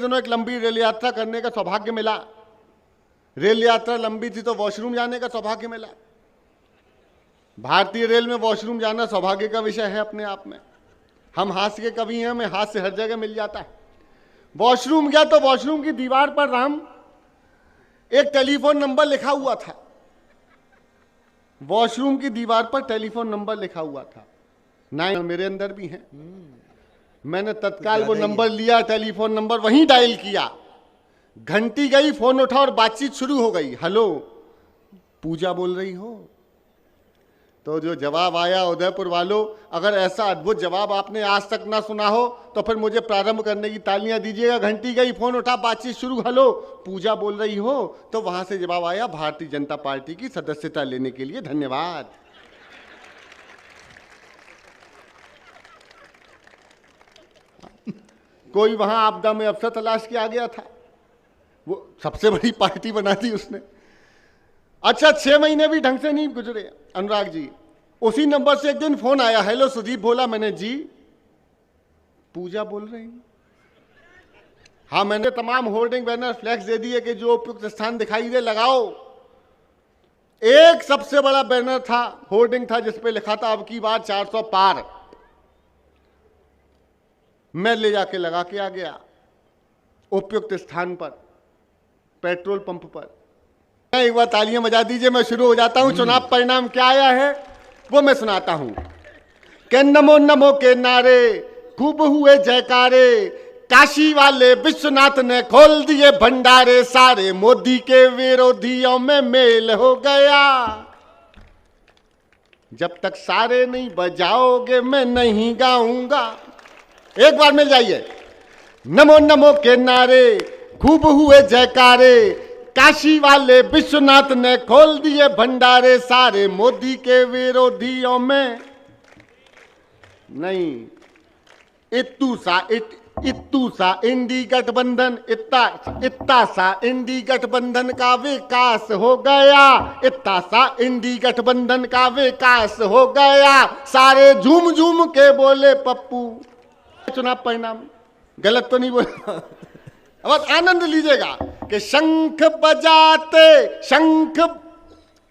दिनों एक लंबी रेल यात्रा करने का सौभाग्य मिला। रेल यात्रा लंबी थी तो वॉशरूम जाने का सौभाग्य मिला। भारतीय रेल में वॉशरूम जाना सौभाग्य का विषय है अपने आप में। हम हास्य के कवि हैं, हमें हास्य हर जगह मिल जाता है। वॉशरूम गया तो वॉशरूम की दीवार पर राम एक टेलीफोन नंबर लिखा हुआ था। वॉशरूम की दीवार पर टेलीफोन नंबर लिखा हुआ था। 9 मेरे अंदर भी हैं। मैंने तत्काल वो नंबर लिया, टेलीफोन नंबर वहीं डायल किया। घंटी गई, फोन उठा और बातचीत शुरू हो गई। हेलो, पूजा बोल रही हो? तो जो जवाब आया, उदयपुर वालों, अगर ऐसा अद्भुत जवाब आपने आज तक ना सुना हो तो फिर मुझे प्रारंभ करने की तालियां दीजिएगा। घंटी गई, फोन उठा, बातचीत शुरू। हेलो, पूजा बोल रही हो? तो वहां से जवाब आया, भारतीय जनता पार्टी की सदस्यता लेने के लिए धन्यवाद। कोई वहां आपदा में अफसर तलाश किया गया था, वो सबसे बड़ी पार्टी बना दी उसने। अच्छा, 6 महीने भी ढंग से नहीं गुजरे अनुराग जी, उसी नंबर से एक दिन फोन आया। हेलो सुदीप बोला। मैंने जी पूजा बोल रही? हाँ, मैंने तमाम होर्डिंग बैनर फ्लैक्स दे दिए कि जो उपयुक्त स्थान दिखाई दे लगाओ। एक सबसे बड़ा बैनर था, होर्डिंग था, जिसपे लिखा था अब की बार 400 पार। मैं ले जाके लगा के आ गया उपयुक्त स्थान पर, पेट्रोल पंप पर। एक बार तालियां बजा दीजिए, मैं शुरू हो जाता हूं। चुनाव परिणाम क्या आया है वो मैं सुनाता हूं। के नमो नमो के नारे खूब हुए जयकारे, काशी वाले विश्वनाथ ने खोल दिए भंडारे, सारे मोदी के विरोधियों में मेल हो गया। जब तक सारे नहीं बजाओगे मैं नहीं गाऊंगा। एक बार मिल जाइए। नमो नमो के नारे खूब हुए जयकारे, काशी वाले विश्वनाथ ने खोल दिए भंडारे, सारे मोदी के विरोधियों में नहीं। इत्तू सा इंडी गठबंधन, इत्ता सा इंडी गठबंधन का विकास हो गया, इत्ता सा इंडी गठबंधन का विकास हो गया। सारे झूम झूम के बोले पप्पू। चुनाव परिणाम गलत तो नहीं बोला, अब आनंद लीजिएगा कि शंख बजाते, शंख,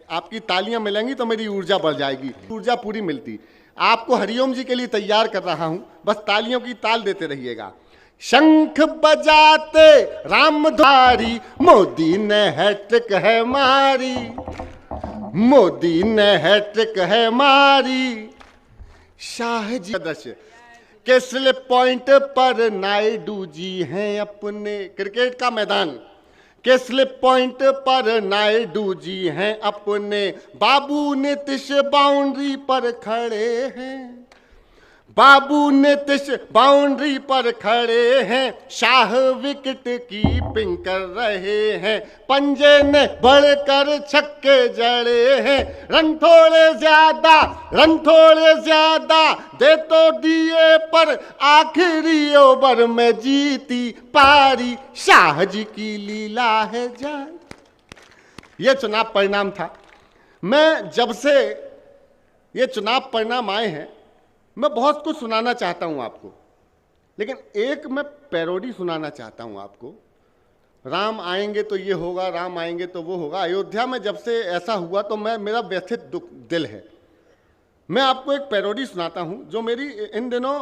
आपकी तालियां मिलेंगी तो मेरी ऊर्जा बढ़ जाएगी। ऊर्जा पूरी मिलती। आपको हरिओम जी के लिए तैयार कर रहा हूं, बस तालियों की ताल देते रहिएगा। शंख बजाते रामधारी, मोदी ने हैट्रिक है मारी, मोदी ने हैट्रिक है मारी। शाह जी दृश्य के स्लिप पॉइंट पर नायडू जी हैं अपने, क्रिकेट का मैदान के स्लिप पॉइंट पर नायडू जी हैं अपने, बाबू नीतीश बाउंड्री पर खड़े हैं, बाबू नीतीश बाउंड्री पर खड़े हैं, शाह विकेट कीपिंग कर रहे हैं, पंजे ने बढ़कर छक्के जड़े हैं, रन थोड़े ज्यादा दे तो दिए पर आखिरी ओवर में जीती पारी, शाह जी की लीला है जान। ये चुनाव परिणाम था। मैं जब से ये चुनाव परिणाम आए हैं, मैं बहुत कुछ सुनाना चाहता हूं आपको, लेकिन एक मैं पैरोडी सुनाना चाहता हूं आपको। राम आएंगे तो ये होगा, राम आएंगे तो वो होगा। अयोध्या में जब से ऐसा हुआ तो मेरा व्यथित दिल है। मैं आपको एक पैरोडी सुनाता हूं जो मेरी इन दिनों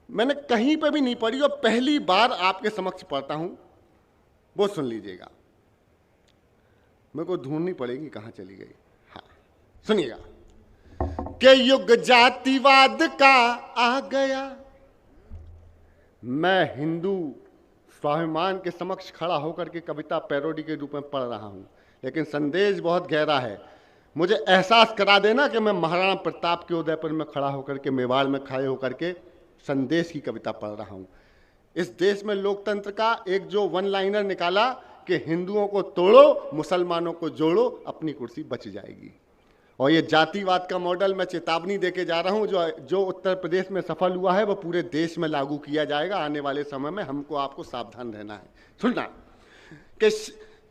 मैंने कहीं पे भी नहीं पढ़ी और पहली बार आपके समक्ष पढ़ता हूं, वो सुन लीजिएगा। मेरे को ढूंढनी पड़ेगी कहां चली गई। हाँ, सुनिएगा। के युग जातिवाद का आ गया, मैं हिंदू स्वाभिमान के समक्ष खड़ा होकर के कविता पैरोडी के रूप में पढ़ रहा हूं, लेकिन संदेश बहुत गहरा है। मुझे एहसास करा देना कि मैं महाराणा प्रताप के उदयपुर में खड़ा होकर के, मेवाड़ में खड़े होकर के संदेश की कविता पढ़ रहा हूं। इस देश में लोकतंत्र का एक जो वन लाइनर निकाला कि हिंदुओं को तोड़ो, मुसलमानों को जोड़ो, अपनी कुर्सी बच जाएगी। और ये जातिवाद का मॉडल मैं चेतावनी देके जा रहा हूं, जो उत्तर प्रदेश में सफल हुआ है वो पूरे देश में लागू किया जाएगा। आने वाले समय में हमको आपको सावधान रहना है। सुनना कि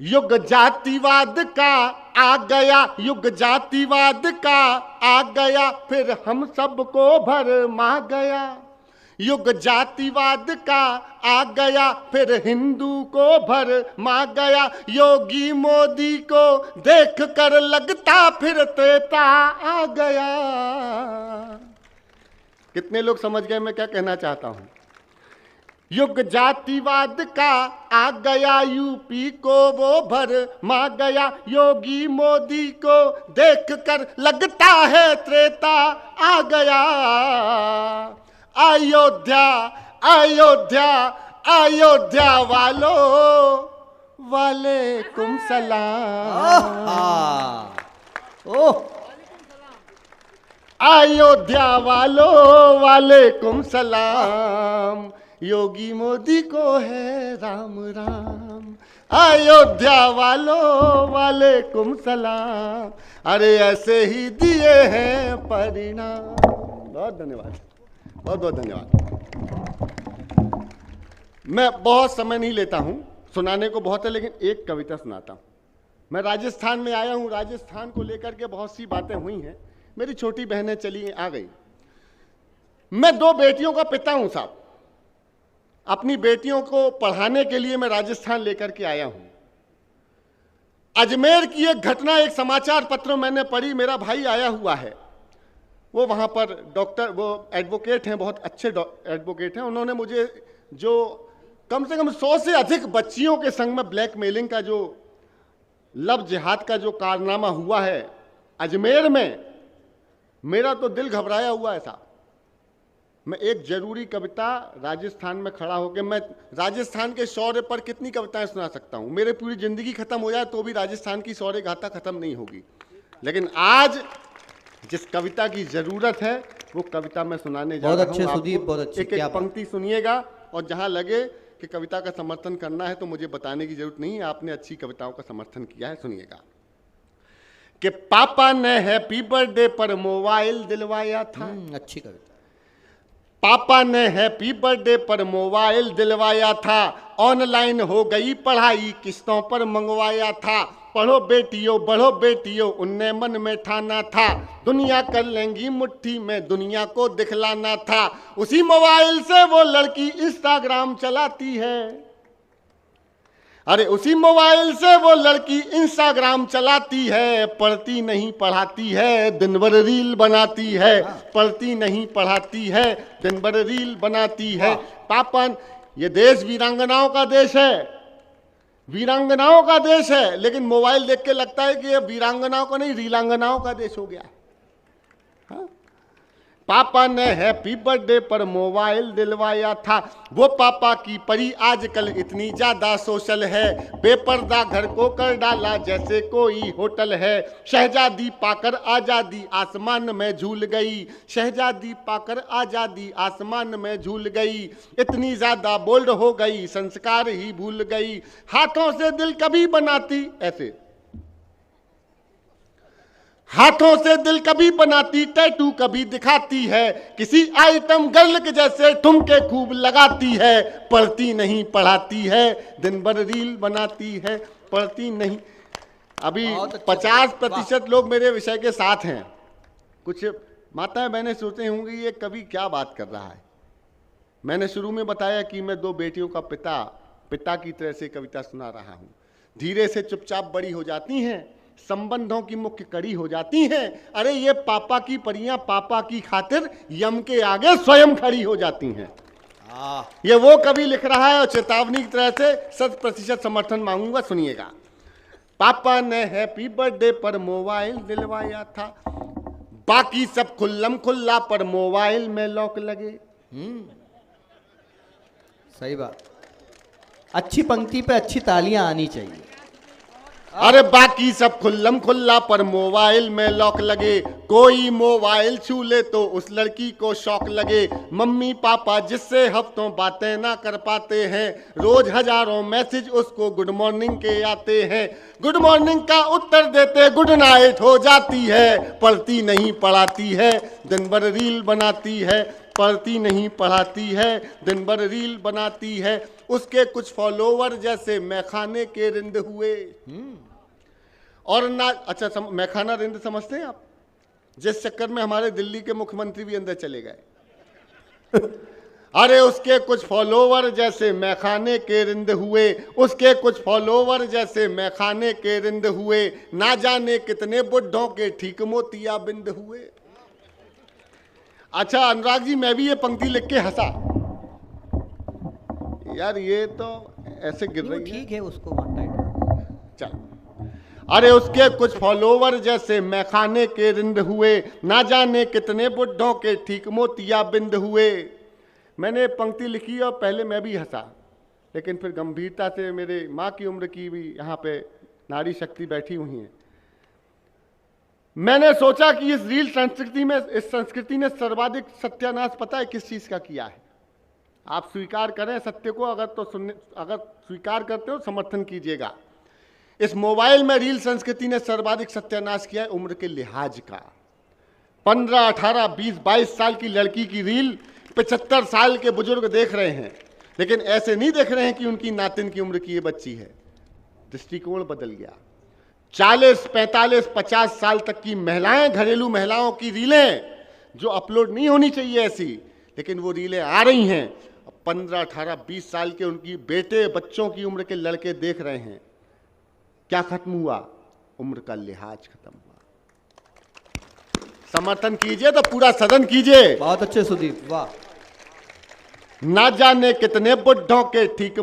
युग जातिवाद का आ गया, युग जातिवाद का आ गया, फिर हम सबको भरमा गया। युग जातिवाद का आ गया, फिर हिंदू को भर मा गया। योगी मोदी को देख कर लगता फिर त्रेता आ गया। कितने लोग समझ गए मैं क्या कहना चाहता हूं? युग जातिवाद का आ गया, यूपी को वो भर मा गया। योगी मोदी को देख कर लगता है त्रेता आ गया। अयोध्या अयोध्या अयोध्या वालों वालेकुम सलाम। ओह, अयोध्या वालों वालेकुम सलाम। योगी मोदी को है राम राम। अयोध्या वालों वालेकुम सलाम। अरे ऐसे ही दिए हैं परिणाम। बहुत धन्यवाद, बहुत बहुत धन्यवाद। मैं बहुत समय नहीं लेता हूं, सुनाने को बहुत है, लेकिन एक कविता सुनाता हूं। मैं राजस्थान में आया हूं, राजस्थान को लेकर के बहुत सी बातें हुई हैं। मेरी छोटी बहनें चली आ गई। मैं 2 बेटियों का पिता हूं साहब। अपनी बेटियों को पढ़ाने के लिए मैं राजस्थान लेकर के आया हूं। अजमेर की एक घटना एक समाचार पत्र में मैंने पढ़ी। मेरा भाई आया हुआ है, वो वहां पर डॉक्टर, वो एडवोकेट हैं, बहुत अच्छे एडवोकेट हैं। उन्होंने मुझे जो कम से कम 100 से अधिक बच्चियों के संग में ब्लैकमेलिंग का जो लव जिहाद का जो कारनामा हुआ है अजमेर में, मेरा तो दिल घबराया हुआ है साहब। मैं एक जरूरी कविता राजस्थान में खड़ा होकर, मैं राजस्थान के शौर्य पर कितनी कविताएं सुना सकता हूं। मेरी पूरी जिंदगी खत्म हो जाए तो भी राजस्थान की शौर्य गाथा खत्म नहीं होगी। लेकिन आज जिस कविता की जरूरत है वो कविता मैं सुनाने जा रहा हूं। बहुत अच्छे सुदीप, बहुत अच्छे। एक पंक्ति सुनिएगा और जहां लगे कि कविता का समर्थन करना है तो मुझे बताने की जरूरत नहीं है, आपने अच्छी कविताओं का समर्थन किया है। सुनिएगा कि पापा ने हैप्पी बर्थडे पर मोबाइल दिलवाया था। अच्छी कविता। पापा ने हैप्पी बर्थडे पर मोबाइल दिलवाया था। ऑनलाइन हो गई पढ़ाई, किस्तों पर मंगवाया था। पढ़ो बेटियों बढ़ो बेटियों, उनने मन में ठाना था। दुनिया कर लेंगी मुट्ठी में, दुनिया को दिखलाना था। उसी मोबाइल से वो लड़की इंस्टाग्राम चलाती है। अरे उसी मोबाइल से वो लड़की इंस्टाग्राम चलाती है। पढ़ती नहीं पढ़ाती है, दिन भर रील बनाती है। पढ़ती नहीं पढ़ाती है, दिन भर रील बनाती है। पापा, ये देश वीरांगनाओं का देश है, वीरांगनाओं का देश है, लेकिन मोबाइल देख के लगता है कि ये वीरांगनाओं का नहीं रीलांगनाओं का देश हो गया। हाँ? पापा ने हैप्पी बर्थडे पर मोबाइल दिलवाया था। वो पापा की परी आजकल इतनी ज्यादा सोशल है। बेपर्दा घर को कर डाला जैसे कोई होटल है। शहजादी पाकर आजादी आसमान में झूल गई। शहजादी पाकर आजादी आसमान में झूल गई। इतनी ज्यादा बोल्ड हो गई, संस्कार ही भूल गई। हाथों से दिल कभी बनाती, ऐसे हाथों से दिल कभी बनाती, टैटू कभी दिखाती है। किसी आइटम गर्ल के जैसे ठुमके खूब लगाती है। पढ़ती नहीं पढ़ाती है, दिन भर रील बनाती है। पढ़ती नहीं। अभी 50% लोग मेरे विषय के साथ हैं। कुछ माताएं बहनें सोचते होंगी ये कवि क्या बात कर रहा है। मैंने शुरू में बताया कि मैं 2 बेटियों का पिता की तरह से कविता सुना रहा हूं। धीरे से चुपचाप बड़ी हो जाती हैं, संबंधों की मुख्य कड़ी हो जाती हैं। अरे ये पापा की परियां पापा की खातिर यम के आगे स्वयं खड़ी हो जाती हैं। ये वो कवि लिख रहा है और चेतावनी की तरह से 100% समर्थन मांगूंगा। सुनिएगा। पापा ने हैप्पी बर्थडे पर मोबाइल दिलवाया था। बाकी सब खुल्लम खुल्ला पर मोबाइल में लॉक लगे। सही बात। अच्छी पंक्ति पे अच्छी तालियां आनी चाहिए। अरे बाकी सब खुल्लम खुल्ला पर मोबाइल में लॉक लगे। कोई मोबाइल छू ले तो उस लड़की को शौक लगे। मम्मी पापा जिससे हफ्तों बातें ना कर पाते हैं। रोज हजारों मैसेज उसको गुड मॉर्निंग के आते हैं। गुड मॉर्निंग का उत्तर देते गुड नाइट हो जाती है। पढ़ती नहीं पढ़ाती है, दिन भर रील बनाती है। पढ़ती नहीं पढ़ाती है, दिन भर रील बनाती है। उसके कुछ फॉलोवर जैसे मैखाने के रिंद हुए। और ना अच्छा मैखाना रिंद समझते हैं आप, जिस चक्कर में हमारे दिल्ली के मुख्यमंत्री भी अंदर चले गए। अरे उसके कुछ फॉलोवर जैसे मैखाने के रिंद हुए, उसके कुछ फॉलोवर जैसे मैखाने के रिंद हुए, ना जाने कितने बुड्ढों के ठीक मोतिया बिंद हुए। अच्छा अनुराग जी, मैं भी ये पंक्ति लिख के हंसा यार, ये तो ऐसे गिर वो रही है। ठीक है, उसको वन टाइम। चल, अरे उसके कुछ फॉलोवर जैसे मैखाने के रिंद हुए, ना जाने कितने बुड्ढों के ठीक मोतिया बिंद हुए। मैंने पंक्ति लिखी और पहले मैं भी हंसा, लेकिन फिर गंभीरता से मेरे माँ की उम्र की भी यहाँ पे नारी शक्ति बैठी हुई है। मैंने सोचा कि इस रील संस्कृति में, इस संस्कृति ने सर्वाधिक सत्यानाश पता है किस चीज का किया है? आप स्वीकार करें सत्य को, अगर स्वीकार करते हो समर्थन कीजिएगा। इस मोबाइल में रील संस्कृति ने सर्वाधिक सत्यानाश किया है उम्र के लिहाज का। 15, 18, 20, 22 साल की लड़की की रील 75 साल के बुजुर्ग देख रहे हैं, लेकिन ऐसे नहीं देख रहे हैं कि उनकी नातिन की उम्र की ये बच्ची है। दृष्टिकोण बदल गया। 40, 45, 50 साल तक की महिलाएं, घरेलू महिलाओं की रीलें जो अपलोड नहीं होनी चाहिए ऐसी, लेकिन वो रीलें आ रही हैं। 15, 18, 20 साल के उनकी बेटे बच्चों की उम्र के लड़के देख रहे हैं। क्या खत्म हुआ? उम्र का लिहाज खत्म हुआ। समर्थन कीजिए तो पूरा सदन कीजिए। बहुत अच्छे सुदीप, वाह। ना जाने कितने बुड्ढों के ठीक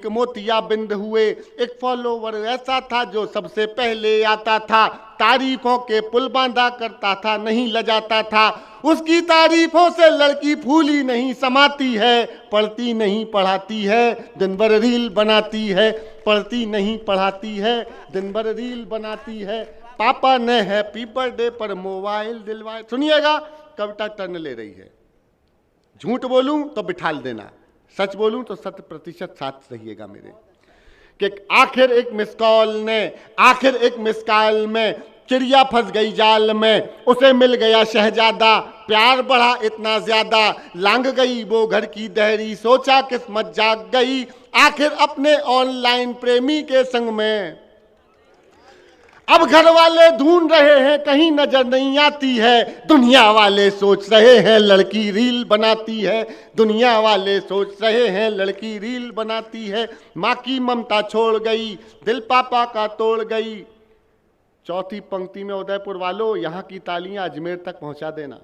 मोतिया बिंद हुए। एक फॉलोवर ऐसा था जो सबसे पहले आता था, तारीफों के पुल बांधा करता था, नहीं लजाता था। उसकी तारीफों से लड़की फूली नहीं समाती है, पढ़ती नहीं पढ़ाती है, दिन भर रील बनाती है। पढ़ती नहीं पढ़ाती है, दिन भर रील बनाती है। पापा ने हैप्पी बर्थडे पर मोबाइल दिलवाए। सुनिएगा, कविता टर्न ले रही है। झूठ बोलूं तो बिठाल देना, सच बोलूं तो 100% साथ रहिएगा मेरे। कि आखिर एक मिस कॉल में चिड़िया फंस गई जाल में, उसे मिल गया शहजादा, प्यार बढ़ा इतना ज्यादा, लांग गई वो घर की दहरी, सोचा किस्मत जाग गई, आखिर अपने ऑनलाइन प्रेमी के संग में। अब घर वाले ढूंढ रहे हैं, कहीं नजर नहीं आती है, दुनिया वाले सोच रहे हैं लड़की रील बनाती है। दुनिया वाले सोच रहे हैं लड़की रील बनाती है। माँ की ममता छोड़ गई, दिल पापा का तोड़ गई। चौथी पंक्ति में उदयपुर वालों, यहाँ की तालियां अजमेर तक पहुंचा देना।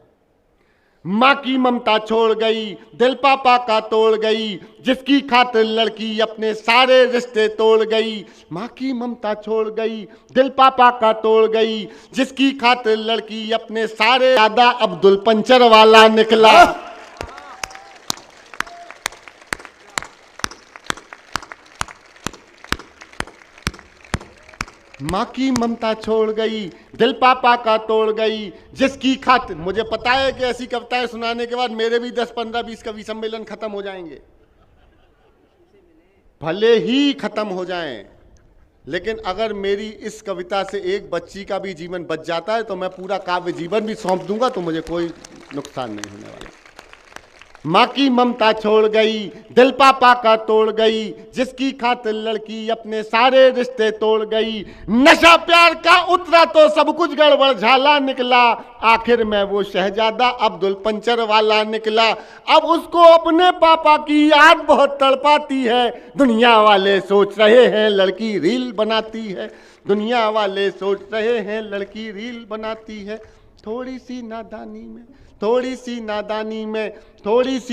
माँ की ममता छोड़ गई, दिल पापा का तोड़ गई, जिसकी खातिर लड़की अपने सारे रिश्ते तोड़ गई। माँ की ममता छोड़ गई, दिल पापा का तोड़ गई, जिसकी खातिर लड़की अपने सारे। दादा अब्दुल पंचर वाला निकला। माँ की ममता छोड़ गई, दिल पापा का तोड़ गई, जिसकी खातिर। मुझे पता है कि ऐसी कविताएं सुनाने के बाद मेरे भी 10, 15, 20 कवि सम्मेलन खत्म हो जाएंगे, भले ही खत्म हो जाएं, लेकिन अगर मेरी इस कविता से एक बच्ची का भी जीवन बच जाता है तो मैं पूरा काव्य जीवन भी सौंप दूंगा, तो मुझे कोई नुकसान नहीं होने वाला। माँ की ममता छोड़ गई, दिल पापा का तोड़ गई, जिसकी खातिर लड़की अपने सारे रिश्ते तोड़ गई। नशा प्यार का उतरा तो सब कुछ गड़बड़ झाला निकला, आखिर में वो शहजादा अब्दुल पंचर वाला निकला। अब उसको अपने पापा की याद बहुत तड़पाती है, दुनिया वाले सोच रहे हैं लड़की रील बनाती है। दुनिया वाले सोच रहे हैं लड़की रील बनाती है। थोड़ी सी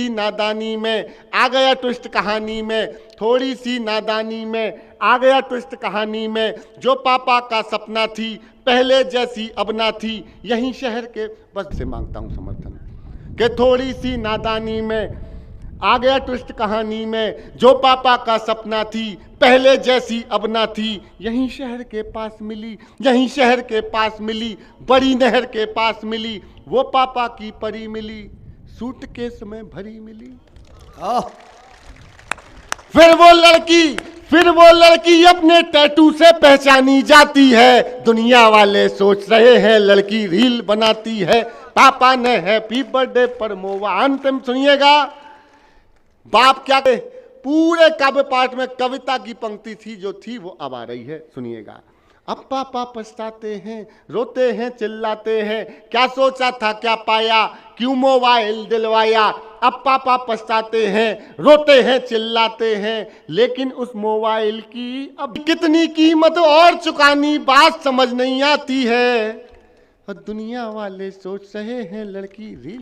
नादानी में आ गया ट्विस्ट कहानी में, थोड़ी सी नादानी में आ गया ट्विस्ट कहानी में। जो पापा का सपना थी पहले जैसी अब ना थी, यहीं शहर के। बस से मांगता हूं समर्थन कि थोड़ी सी नादानी में आ गया ट्विस्ट कहानी में, जो पापा का सपना थी पहले जैसी अब ना थी, यहीं शहर के पास मिली, यहीं शहर के पास मिली, बड़ी नहर के पास मिली, वो पापा की परी मिली, सूटकेस में भरी मिली। फिर वो लड़की अपने टैटू से पहचानी जाती है, दुनिया वाले सोच रहे हैं लड़की रील बनाती है। पापा ने हैप्पी बर्थडे पर मोवा। अंतिम सुनिएगा, बाप क्या कहे। पूरे काव्य पाठ में कविता की पंक्ति थी जो थी वो अब आ रही है, सुनिएगा। अब पापा पछताते हैं, रोते हैं, चिल्लाते हैं, क्या सोचा था क्या पाया, क्यों मोबाइल दिलवाया। अब पापा पछताते हैं, रोते हैं, चिल्लाते हैं, लेकिन उस मोबाइल की अब कितनी कीमत और चुकानी बात समझ नहीं आती है। और दुनिया वाले सोच रहे हैं लड़की रील